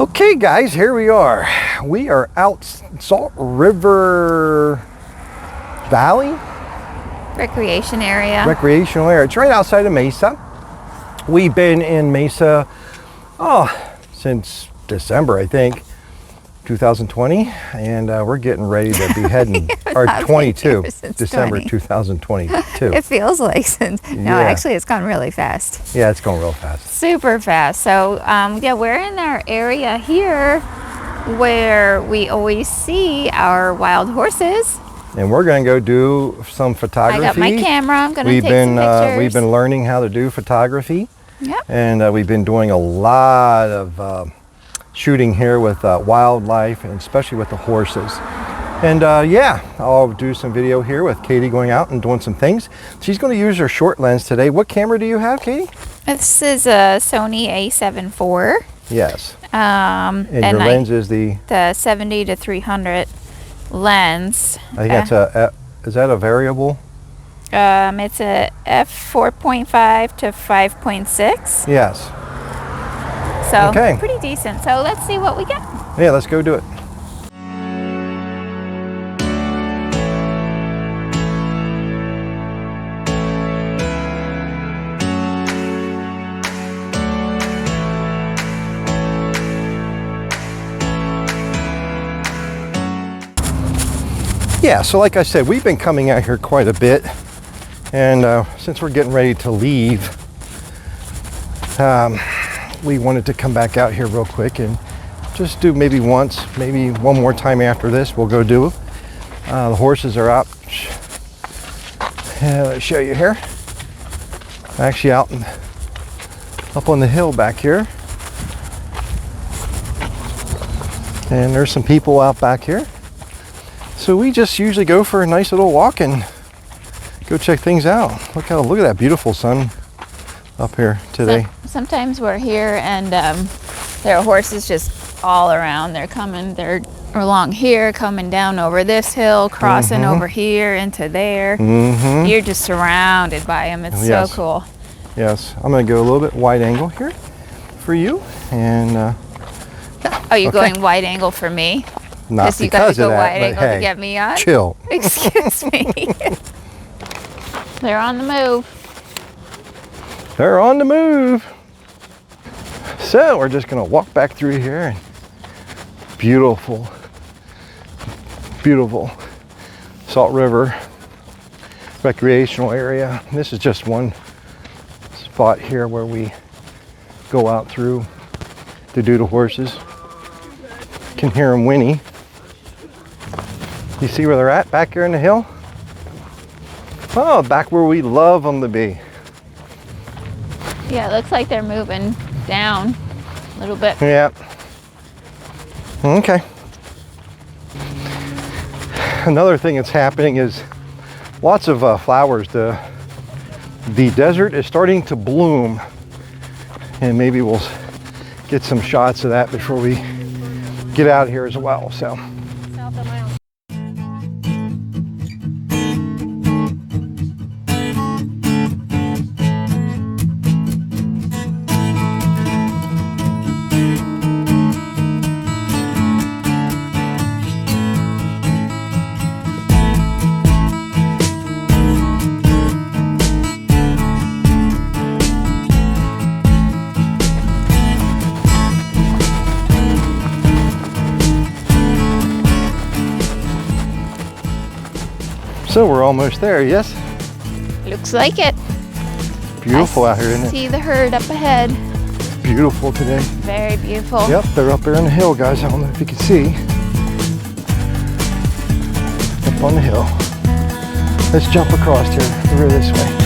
Okay guys, here we are. We are out Salt River Valley? Recreational area. It's right outside of Mesa. We've been in Mesa, since December, I think, 2020. And we're getting ready to be heading, or 22, December 2022. It feels like since, no, actually it's gone really fast. Yeah, it's going real fast. Super fast. So, yeah, we're in our area here where we always see our wild horses. And we're going to go do some photography. I got my camera. I'm going to take some pictures. We've been learning how to do photography. Yep. And we've been doing a lot of shooting here with wildlife, and especially with the horses. And yeah, I'll do some video here with Katie going out and doing some things. She's going to use her short lens today. What camera do you have, Katie? This is a Sony A7 IV. Yes. And your lens is the 70 to 300 lens. I think that's is that a variable? It's a f4.5 to 5.6. Yes. So okay. Pretty decent. So let's see what we get. Yeah, let's go do it. Yeah, so like I said, we've been coming out here quite a bit, and since we're getting ready to leave, we wanted to come back out here real quick and just do maybe one more time after this. We'll go do. The horses are out. Let's show you here. Actually out up on the hill back here, and there's some people out back here. So we just usually go for a nice little walk and go check things out. Look at that beautiful sun up here today. Sometimes we're here and there are horses just all around. They're along here, coming down over this hill, crossing over here into there. You're just surrounded by them. It's so cool. Yes, I'm going to go a little bit wide angle here for you. And yeah. Oh, you're going wide angle for me? Not because you got to go of that, wide angle hey, to get me on? Chill. Excuse me. They're on the move. They're on the move. So we're just going to walk back through here. And beautiful, beautiful Salt River recreational area. This is just one spot here where we go out through to do the horses. Can hear them whinny. You see where they're at back here in the hill? Oh, back where we love them to be. Yeah, it looks like they're moving down a little bit. Yeah. Okay. Another thing that's happening is lots of flowers. The desert is starting to bloom, and maybe we'll get some shots of that before we get out of here as well. So. So we're almost there, yes? Looks like it. Beautiful out here, isn't it? See the herd up ahead. It's beautiful today. Very beautiful. Yep, they're up there on the hill, guys. I don't know if you can see. Up on the hill. Let's jump across here, over this way.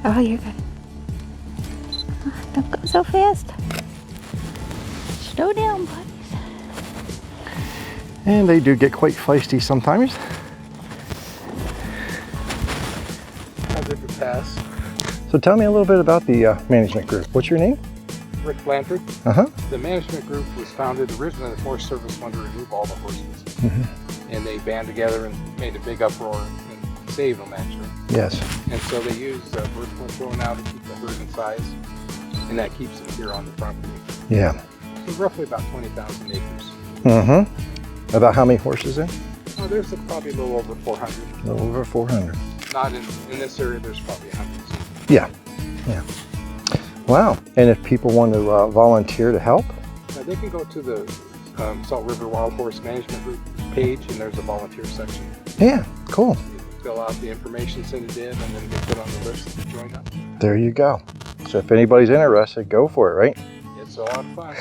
Oh, you're good. Don't go so fast. Slow down, buddies. And they do get quite feisty sometimes. How's it to pass? So tell me a little bit about the management group. What's your name? Rick Blanford. Uh-huh. The management group was founded originally. The Forest Service wanted to remove all the horses, and they band together and made a big uproar and saved them actually. Yes. And so they use birth control now to keep the herd in size, and that keeps them here on the property. Yeah. So roughly about 20,000 acres. Mm-hmm. About how many horses then? Oh, there's probably a little over 400. A little over 400. Not in this area. There's probably hundreds. Yeah. Yeah. Wow. And if people want to volunteer to help? They can go to the Salt River Wild Horse Management Group page, and there's a volunteer section. Yeah. Cool. Fill out the information, send it in, and then get put on the list to join up. There you go. So if anybody's interested, go for it, right? It's a lot of fun.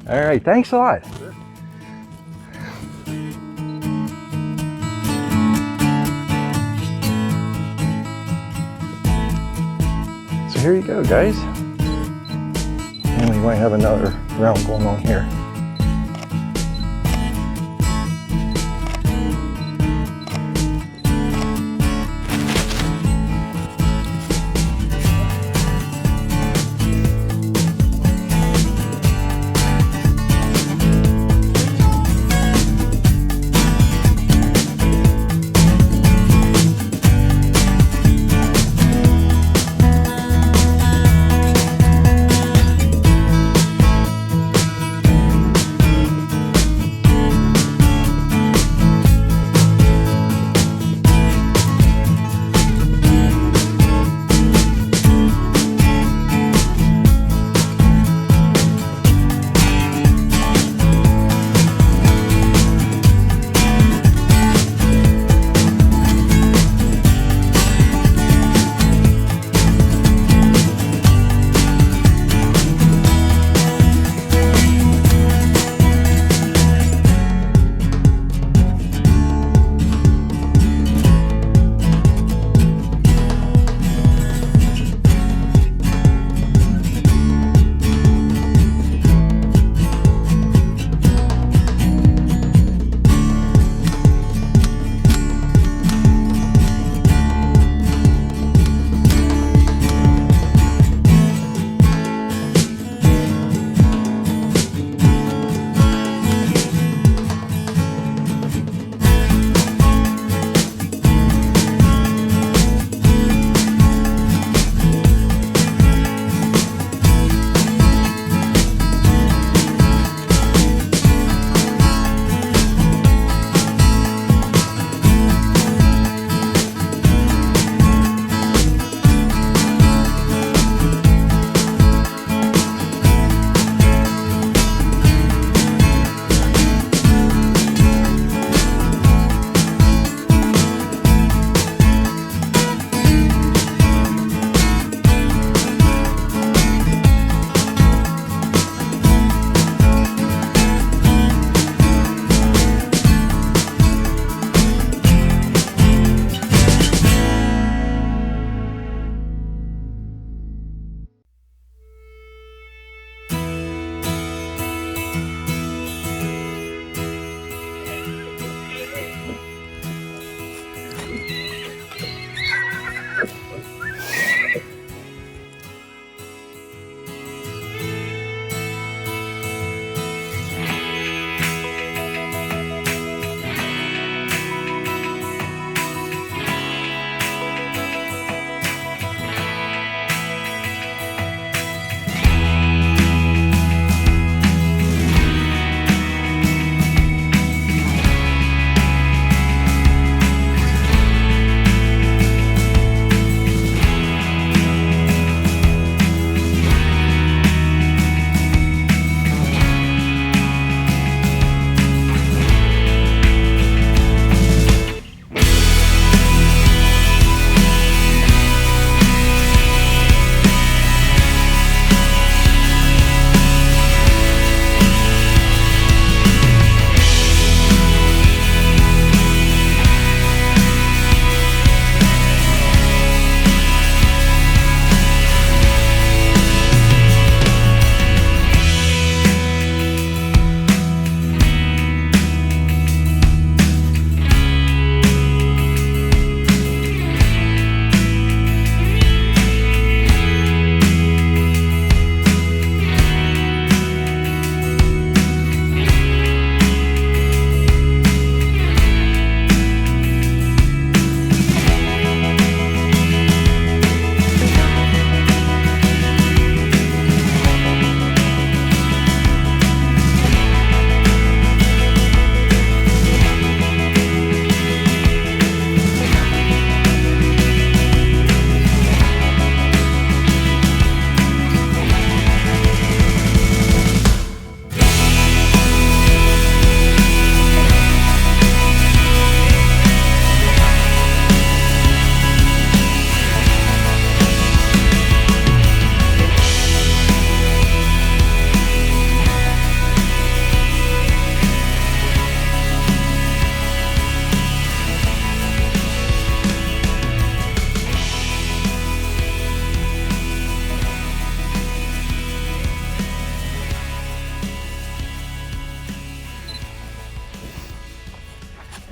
All right. Thanks a lot. Sure. So here you go, guys. And we might have another round going on here.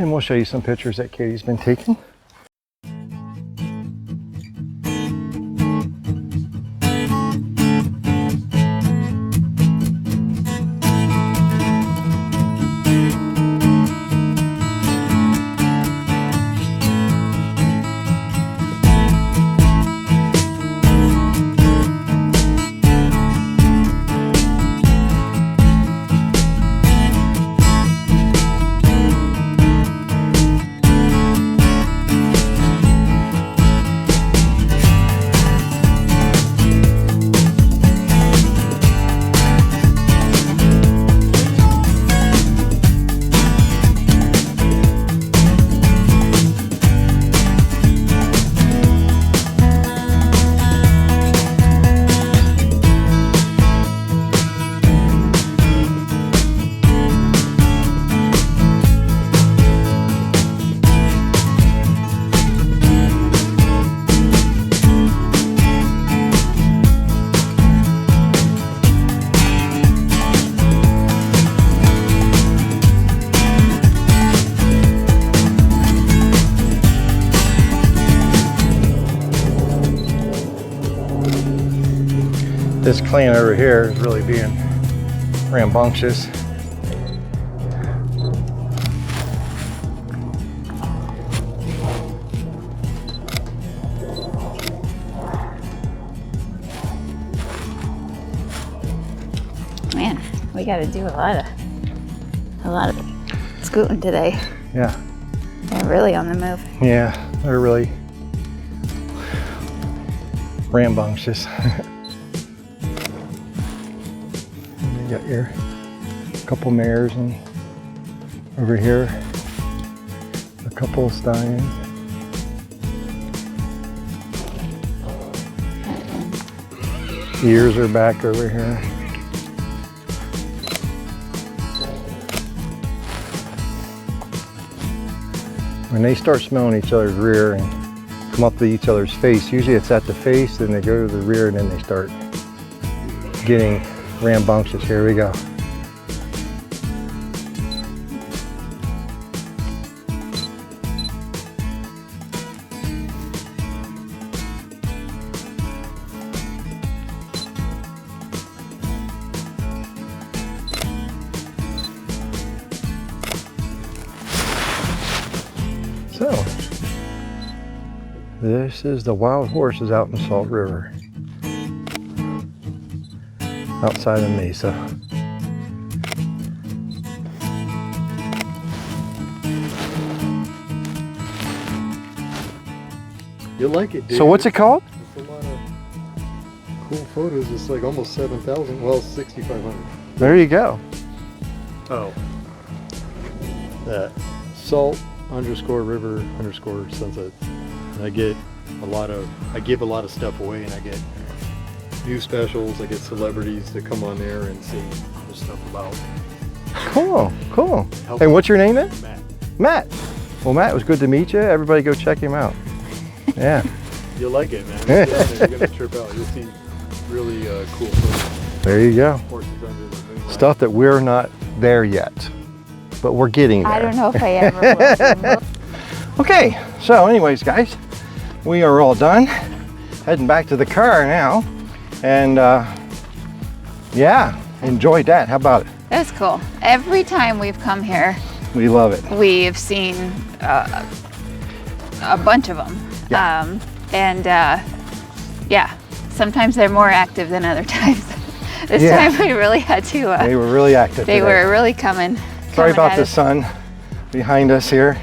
and we'll show you some pictures that Katie's been taking. This clan over here is really being rambunctious. Man, we got to do a lot of scooting today. Yeah. They're really on the move. Yeah, they're really rambunctious. You got your couple mares and over here a couple of stallions. Ears are back over here. When they start smelling each other's rear and come up to each other's face, usually it's at the face, then they go to the rear, and then they start getting rambunctious. Here we go. So, this is the wild horses out in Salt River, outside of Mesa. You'll like it, dude. So what's it called? It's a lot of cool photos. It's like almost 7,000. Well, 6,500. There you go. Oh. That salt_river_sunset. And I give a lot of stuff away, and I get new specials. I get celebrities to come on there and see the stuff about. Cool, cool. Help. And what's your name then? Matt. Matt. Well, Matt, it was good to meet you. Everybody go check him out. Yeah. You'll like it, man. You're gonna trip out. You'll see really cool photos. There you go. Horses under the moonlight. Stuff that we're not there yet, but we're getting there. I don't know if I ever will. Okay, so anyways, guys, we are all done. Heading back to the car now. And yeah, enjoyed that. How about it? That's cool. Every time we've come here, We love it. we've seen a bunch of them. Yeah. Yeah, sometimes they're more active than other times. This Yeah. time we really had to, They were really active they today. were really coming. Sorry about at the us. sun behind us here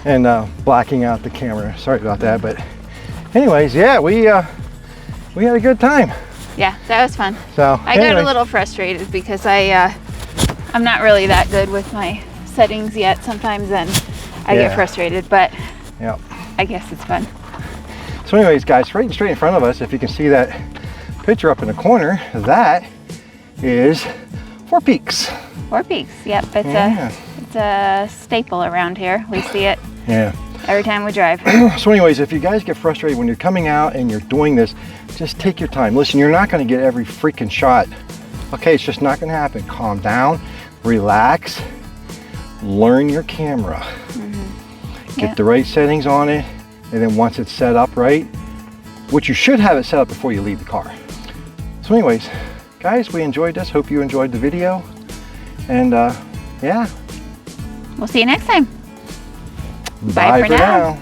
and blocking out the camera. Sorry about that, but anyways, yeah, we had a good time. Yeah, that was fun. So I got a anyways, little frustrated because I'm not really that good with my settings yet sometimes, and I Yeah. get frustrated, but yeah. I guess it's fun. So anyways, guys, right straight in front of us, if you can see that picture up in the corner, that is Four Peaks. Four Peaks, yep, Yeah. it's a staple around here. We see it Yeah. every time we drive. So anyways, if you guys get frustrated when you're coming out and you're doing this, just take your time. Listen, you're not going to get every freaking shot. Okay, it's just not going to happen. Calm down, relax, learn your camera. Get Yep. the right settings on it, and then once it's set up right, which you should have it set up before you leave the car. So anyways, guys, we enjoyed this. Hope you enjoyed the video. And yeah, We'll see you next time. bye for for now. now.